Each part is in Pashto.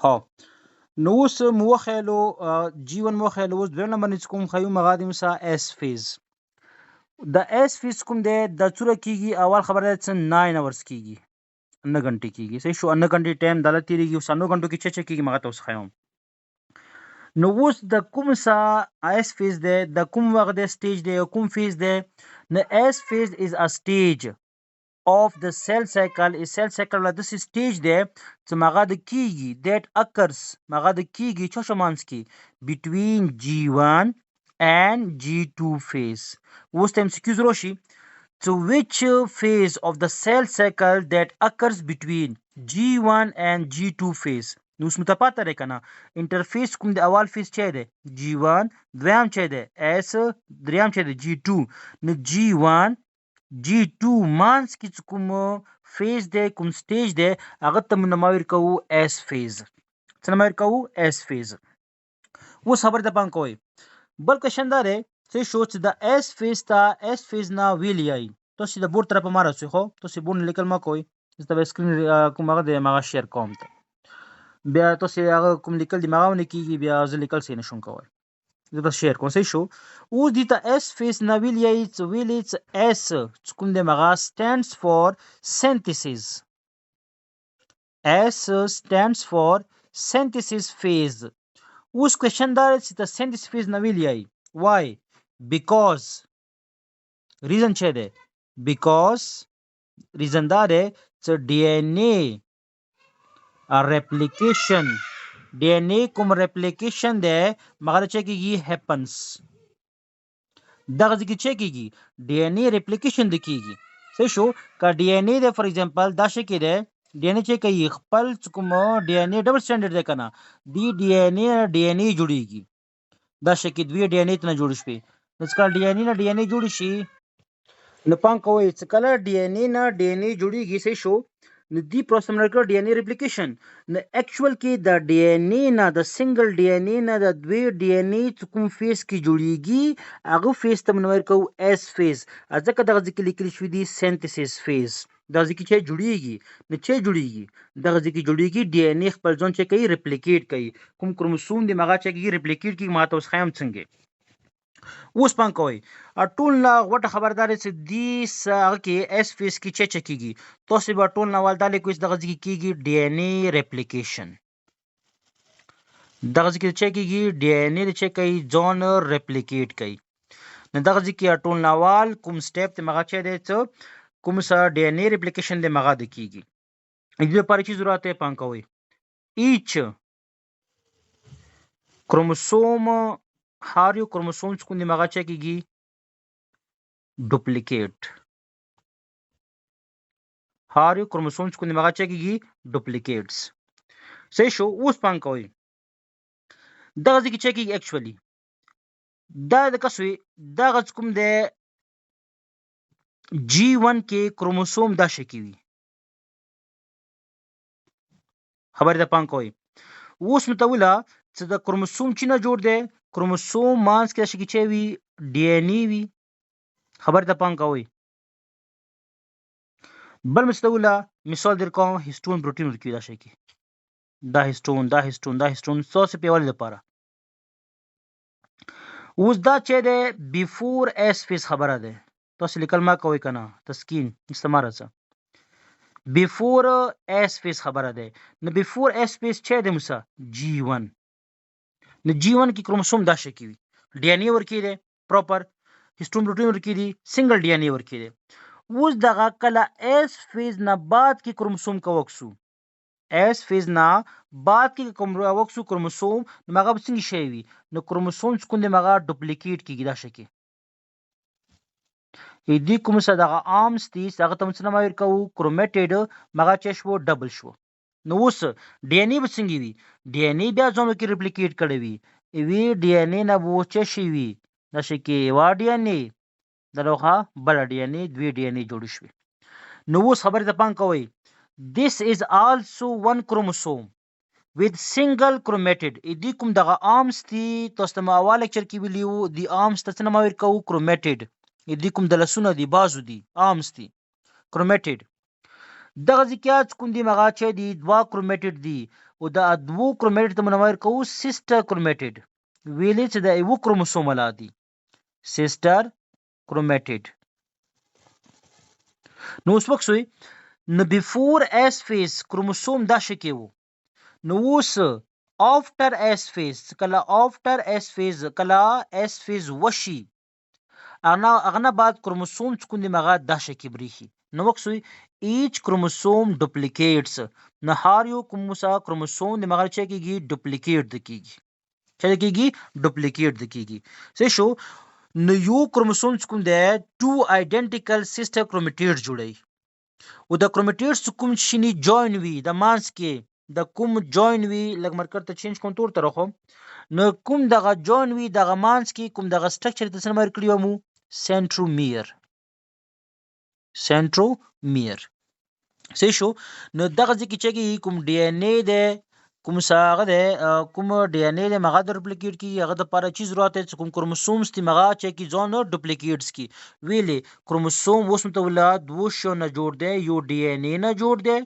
ها نو اوس مو وخیلو جی1 مو وخیلو اوس دویم نمبر نه کوم خیو مغادي مسا اس فیز د اس فیز کوم دی د څوره کیږي اول خبره ده چې 9 اورس کیږي 9 غنټې کیږي صحیح شو 9 غنټې ټایم دلته تیریږي اوس 9 غنټو کې چې کیږي مغه تاسو خیوم نو اوس د کوم سا اس فیز دی د کوم وخت دی سټیج دی کوم فیز دی نو اس فیز از ا سټیج of the cell cycle is cell cycle لا داسې stage دی چې مغه د کیږي that occurs مغه د کیږي چې شمانس کی between G1 and G2 phase اوس تم سکیوز روشي to which phase of the cell cycle that occurs between G1 and G2 phase نو اوس متپاته لري کنه انټرفیس کوم د اول فیز چي دی G1 دویم چي دی S دریم چي دی G2 نو G1 G2 مانس کې کوم فیز دی کوم سټیج دی هغه ته نماویر کوو اس فیز څه نماویر کوو اس فیز اوس خبر ته پام کوئ بل کوېشن دا دی چې شو چې د اس فیز ته اس فیز نه ویلی ای تاسو د بورډ طرف ما راسئ خو تاسو بورډ لیکل ما کوئ زه د سکرین کوم هغه دی ما شیر کوم ته بیا تاسو هغه کوم لیکل دی ما نه کیږي بیا زه لیکل سي نشم کولای زه بس شیر کوم صحیح شو اوس دي ته اس فیس نه ویلی اس کوم دی مغه stands for synthesis S stands for synthesis phase اوس کوېشن دا چې ته synthesis phase نه ویلی why because reason چه دی because reason دا دی چې DNA replication DNA کوم replication دی مغه چې کیږي happens دغه ځکه چې کیږي DNA replication د کیږي څه شو کا DNA د فور ایگزامپل دا شي کې دی DNA چې کوي خپل کوم DNA ډبل سټانډرډ دی کنه دی DNA جوړیږي دا شي کې دوی DNA ته نه جوړ شي نو څکه DNA نه DNA جوړ شي نو پام کوئ چې کله DNA نه DNA جوړیږي څه شو نو دی پروسس مرکه DNA ریپلیکیشن نو اکچوال کې د DNA نه د سنگل DNA نه د دوی DNA کوم فیز کې جوړیږي هغه فیز ته منور کو اس فیز ځکه دغه ځکه لیکل شوی دی سینتھیسس فیز دا ځکه چې جوړیږي نو چې جوړیږي دغه ځکه جوړیږي DNA خپل ځون چې کوي ریپلیکیټ کوي کوم کروموسوم دی مغه چې کوي ریپلیکیټ کوي ماته اوس خیم څنګه اوس پام کوئ ټول نه غوټه خبردار چې دی هغه کې اس فیس کې چې کیږي تاسو به ټول نه ول دالې کوم دغه ځکه کیږي DNA ریپلیکیشن دغه ځکه چې کیږي DNA چې کوي ځون ریپلیکیټ کوي نو دغه ځکه ټول نه وال کوم سټیپ ته مغه چې دی څه کوم سره DNA ریپلیکیشن د مغه د کیږي دې لپاره چې ضرورت یې پام کوئ ایچ کروموسوم هر یو کروموسوم چې کوم دی مغه چې کیږي ډوپلیکیټ هر یو کروموسوم چې کوم دی مغه چې کیږي ډوپلیکیټس صحیح شو اوس پام کوئ دغه ځکه چې کیږي اکچولی دا د کسوي دغه کوم دی G1 کې کروموسوم دا شکی وي خبر ده پام کوئ اوس متوله چې د کروموسوم چې نه جوړ دی کروموسوم مانس کې شکی چې وي DNA وي خبر ده پام کوئ بل مستوله مثال در کوم هیستون پروتین ورکی دا شکی دا هیستون څه په ول لپاره اوس دا چې ده بیفور اس فیز خبره ده تاسو لیکل ما کوي کنه تسکین استعمال راځه بیفور اس فیز خبره ده نو بیفور اس فیز چې ده مسا G1 نو G1 کې کروموسوم دا شکی وي DNA ورکی ده پراپر هیستون پروتین ورکی دي سنگل DNA ورکی ده اوس دغه کله اس فیز نه بعد کې کروموسوم کا وکسو اس فیز نه بعد کې کوم وکسو کروموسوم نو هغه څنګه شي وي نو کروموسوم څنګه هغه ډوپلیکیټ کیږي دا شکی دې کوم څه دغه عام ستیس هغه تم څه نمایر کوو کرومټډ مغه چې شو ډبل شو نو اوس DNA به څنګه وي DNA بیا ځونو کې ریپلیکیټ کړي وي DNA نه وو چې شي وي دا شکی وا DNA دلوخه بل DNA دوی DNA جوړ شوي نو اوس خبره ته پام کوئ this is also one chromosome with single chromatid دې کوم دغه arms دي تاسو ته ما اول لیکچر کې ویلیو دی arms ته څه نوموي کوو chromatid دې کوم د لسونه دي بازو دي arms دي chromatid دغه ځکه چې کوم دي مغا چې دي دوا کرومېټډ دي او د دوو کرومېټډ ته منور کوو سیسټر کرومېټډ ویلې چې د یو کروموسوم ولا دي سیسټر کرومېټډ. نو اوس وکسوي نو بیفور اس فیز کروموسوم دا شکی وو نو اوس آفټر اس فیز کله آفټر اس فیز کله اس فیز وشي اغنا بعد کروموسوم چې کوم دي مغا دا شکی بریخي نو وکسوي ایچ کروموسوم ډوپلیکیټس نو هر یو کروموسوم د مغا چې کیږي ډوپلیکیټ د کیږي چې کیږي ډوپلیکیټ د کیږي څه شو نو یو کروموسوم چې کوم دی ټو آیډنټیکل سیسټر کرومېټډ جوړي او د کرومېټډ کوم شنی جوین وي د مانس کې د کوم جوین وي لګ مرکر ته چینج کوم تور تر خو نو کوم دغه جوین وي دغه مانس کې کوم دغه سټرکچر د سمر کړیو مو سنټرومیر صحیح شو نو دغه ځکه چې کوم ډي ان اے ده کوم ساغه ده کوم ډي ان اے د مغا د ډوپلیکیټ کی هغه د لپاره چیز ضرورت ہے کوم کروموسومز تی مغا چې کی ځون ډوپلیکیټس کی ویلې کروموسوم اوس متولد دو شو نه جوړ دی یو ډي ان اے نه جوړ دی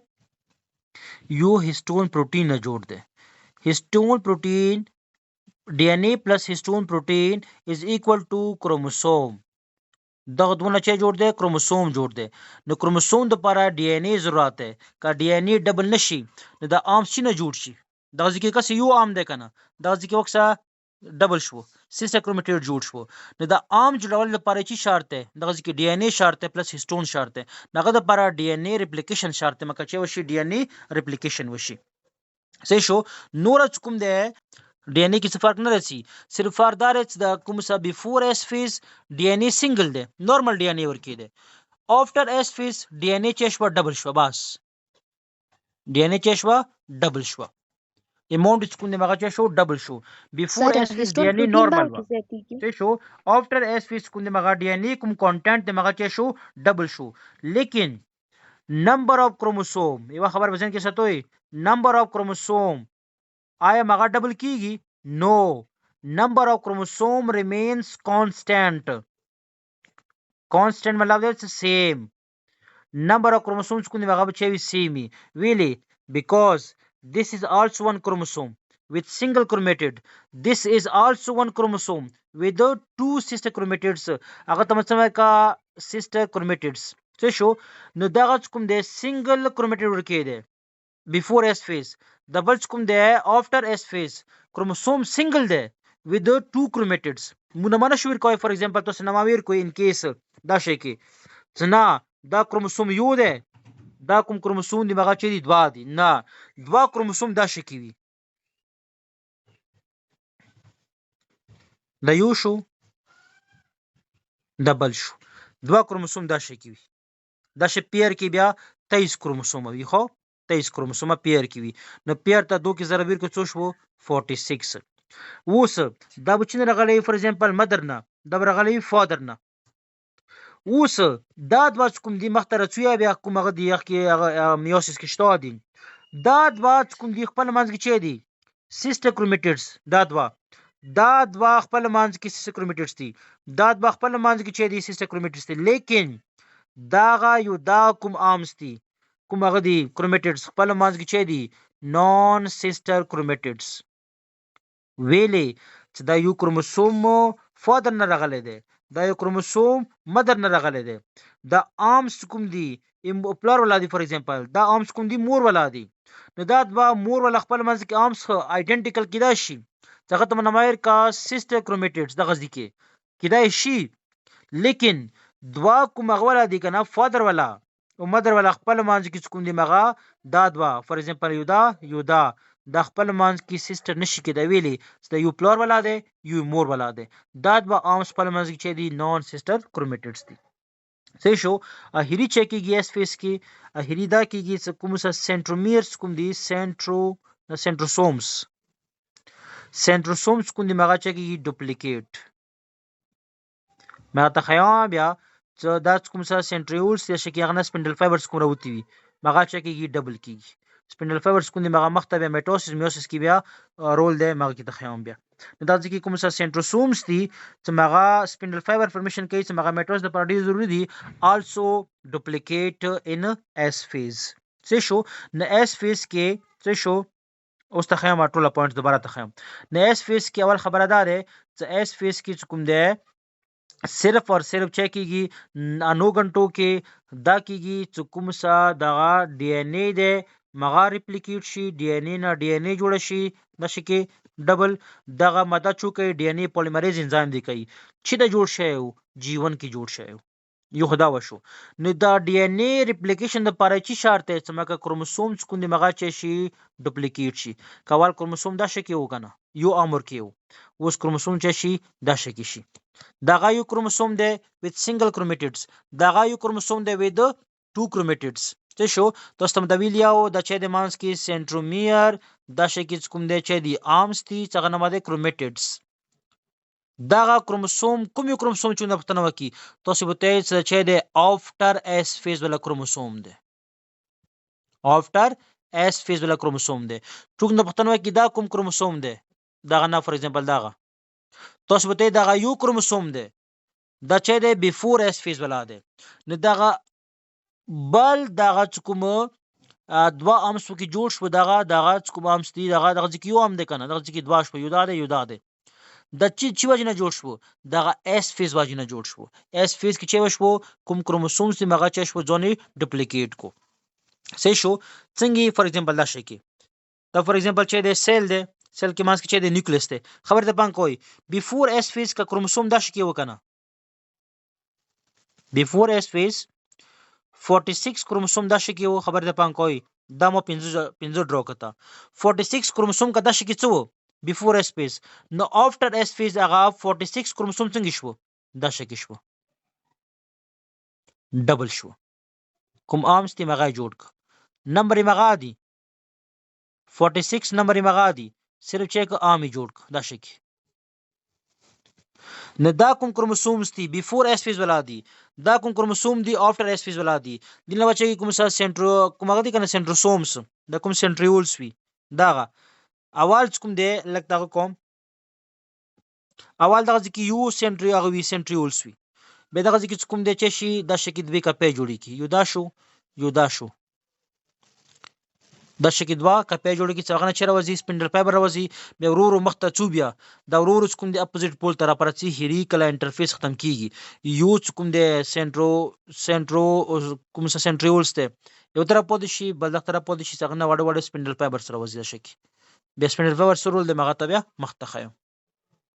یو هیسټون پروتین نه جوړ دی هیسټون پروتین D N A plus histone protein is equal to chromosome दغه دونه چې جوړ دی کروموسوم جوړ دی نو کروموسوم د لپاره ډي ان اے ضرورت ہے کا ډي ان اے ډبل نشي نو د عام شي نه جوړ شي دغه ځکه کس یو عام دی کنه دغه ځکه وکسه ډبل شو سیسټر کرومېټډ جوړ شو نو د عام جوړول لپاره چی شرط دی دغه ځکه ډي ان اے شرط دی پلس هیسټون شرط دی دغه د لپاره ډي ان اے ریپلیکیشن شرط دی مکه چې وشي ډي ان اے ریپلیکیشن وشي صحیح شو نور کوم دی D N ए की فرق نه رسی صرف فردار د کوم سا بیفور اس فیز D N A سنگل دی نورمال D N A ورکی دی افټر اس فیز D N A چشوا ډبل شو بس D N A چشوا ډبل شو اماونت کوم دی مغه چشو ډبل شو بیفور اس فیز D N A نورمال وا چې شو افټر اس فیز کوم دی مغه D N A کوم کانټینټ دی مغه چشو ډبل شو لیکن نمبر اف کروموسوم یو خبر بزن کې ستوي نمبر اف کروموسوم آیا مغا ډبل کیږي نو نمبر اف کروموسوم ریمینز کانسټنٹ مطلب دی سیم نمبر اف کروموسومز کوم مغا بچوي سیمی ویلی بیکاز this is also one chromosome with single chromatid this is also one chromosome with the two sister chromatids هغه تمسمه کا sister chromatids څه شو نو دغه کوم دی single chromatid ورکې دی before S phase the bul کوم دی after S phase chromosome single دی with the two chromatids مونږ شویر کوي فور ایگزامپل تاسو نماویر کوي ان کیس دا شي کې څنا دا کروموسوم یو دی دا کوم کروموسوم دی مغه چې دی دوا دی نه دوا کروموسوم دا شي کوي دا یو شو دبل شو دوا کروموسوم دا شي کوي دا شي پیر کې بیا 23 کروموسوم وي خو 23 کروموسوم پیر کی وی نو پیر ته 2 کې ضرب ور کو شو 46 اوس دا بچنه رغلی فور ایگزامپل مدر نه دا رغلی فادر نه اوس دا د کوم دی مختره چویا بیا کوم غ دی کې میوسیس کې شته دي دا د کوم دی خپل منځ کې چي دي سیسټر کرومېټډز دا دوا خپل منځ کې سیسټر کرومېټډز دي دا د خپل منځ کې چي دي سیسټر کرومېټډز دي لیکن دا غا یو دا کوم عامس دي کوم هغه دي کرومېټډز خپل مانځ کې چي دي نون سیسټر کرومېټډز ویلې چې دا یو کروموسوم فادر نه راغلی دی دا یو کروموسوم مدر نه راغلی دی دا آرمز کوم دي پلار ولا دي فور ایگزامپل دا آرمز کوم دي مور ولا دي نو دا دوا مور ولا خپل مانځ کې آرمز آیډنټیکل کیدا شي څنګه ته نمایر کا سیسټر کرومېټډز دغه ځکه کیدا شي لیکن دوا کوم غوړه دي کنه فادر ولا او مدر ولا خپل مانځ کې کوم دی مغا دا دوا فور ایگزامپل یو دا د خپل مانځ کې سیسټر نشي کېدا ویلي چې یو پلور ولا دی یو مور ولا دی دا دوا عام خپل مانځ کې چې دی نون سیسټر کرومېټډز دي صحیح شو اخیری چیک کیږي اس فیس کې اخیری دا کیږي کوم څه سنټرومیرز کوم دي سنټروسومز کوم دي مغا چې کیږي ډوپلیکیټ ما ته خیام بیا So that's کوم څه سنټریولز یا شکی غنه سپینډل فایبرز کوم راوتی وي مغه چې کیږي ډبل کیږي سپینډل فایبرز کوم دی مغه مختبه میټوسس میوسس کی بیا رول دی مغه کی تخیام بیا دا ځکه کوم څه سنټروسومز دي چې مغه سپینډل فایبر فارمیشن کوي چې مغه میټوس د پارډي ضروری دي also duplicate in S phase څه شو نه اس فیز کې څه شو اوس ته خیم ټول پوینټ دوباره ته خیم نه اس فیز کې اول خبره ده چې اس فیز کې کوم ده صرف اور صرف چا کیږي 9 غنټو کې دا کیږي چې کوم څه دغه ډي ان اے ده مغا ریپلیکیټ شي ډي ان اے نه ډي ان اے جوړ شي نشي کې ډبل دغه ماده چوکي ډي ان اے پولیمریز انزایم دی کوي چې د جوړ شي جی1 کې جوړ شي یو خدا وشو نو دا ډي ان اے ریپلیکیشن د پاره چی شرط دی چې مګه کروموسوم څخه د مغا چي شي ډوپلیکیټ شي کول کروموسوم دا شکی وکنه یو امر کیو اوس کروموسوم چي شي دا شکی شي دغه یو کروموسوم دی with single chromatids دغه یو کروموسوم دی with two chromatids څه شو تاسو ته د ویلیاو د چا د مانس کې سنټرومیر دا شکی کوم دی چې دی ارمز دي څنګه نه ماده کروماتیډز دغه کروموسوم کوم یو کروموسوم چې نه پښتنه وکي تاسو به ته چې دی افټر اس فیز ولا کروموسوم دی افټر اس فیز ولا کروموسوم دی څوک نه پښتنه وکي دا کوم کروموسوم دی دغه نه فور ایگزامپل دغه تاسو به ته دغه یو کروموسوم دی دا چې دی بیفور اس فیز ولا دی نو دغه بل دغه کوم دوا امس کې جوړ شو دغه کوم امس دی دغه ځکه یو ام دی کنه دغه ځکه دوا شو یو دا دی د چی وجه نه جوړ شو دغه اس فیز وجه نه جوړ شو اس فیز کې چې وشو کوم کروموسوم چې مغه چې شو ځونی ډوپلیکیټ کو صحیح شو څنګه فور ایگزامپل دا شي کې دا فور ایگزامپل چې د سیل دی سیل کې ماس کې چې د نیوکلیس دی خبر ده پان کوئی بیفور اس فیز کا کروموسوم دا شي کې وکنه بیفور اس فیز 46 کروموسوم دا شي کې خبر ده پان کوئی دا مو 15 ډرو کتا 46 کروموسوم کا دا شي کې څه before S phase نو after S phase هغه 46 کروموسوم څنګه شو دا شکی شو ډبل شو کوم ارمز تی مغا جوړ ک نمبر مغا دی 46 نمبر مغا دی صرف چیک ارم جوړ ک دا شکی نه دا کوم کروموسوم تی before S phase ولا دی دا کوم کروموسوم دی after S phase ولا دی دنه بچی کوم سنټرو کوم هغه دی کنه سنټروسومز دا کوم سنټریولز وی داغه اول کوم دی لکه دا کوم اول دغه ځکه یو سنټری هغه وی سنټریولز وی به دغه ځکه کوم دی چې شي د شکل دوی کپې جوړی کی یو دا شو د شکل دوا کپې جوړی کی څنګه چر وځي سپینډل فایبر وځي به ورورو مخته چوبیا دا ورورو کوم دی اپوزیټ پول طرف پرڅی هریکل انټرفیس ختم کیږي یو کوم دی سنټرو کوم سنټریولز ته یو طرف پود شي بل طرف پود شي څنګه وړ سپینډل فایبر سره وځي د شکل د سپینډل فایبر سره ول د مغه تبع مخته خیم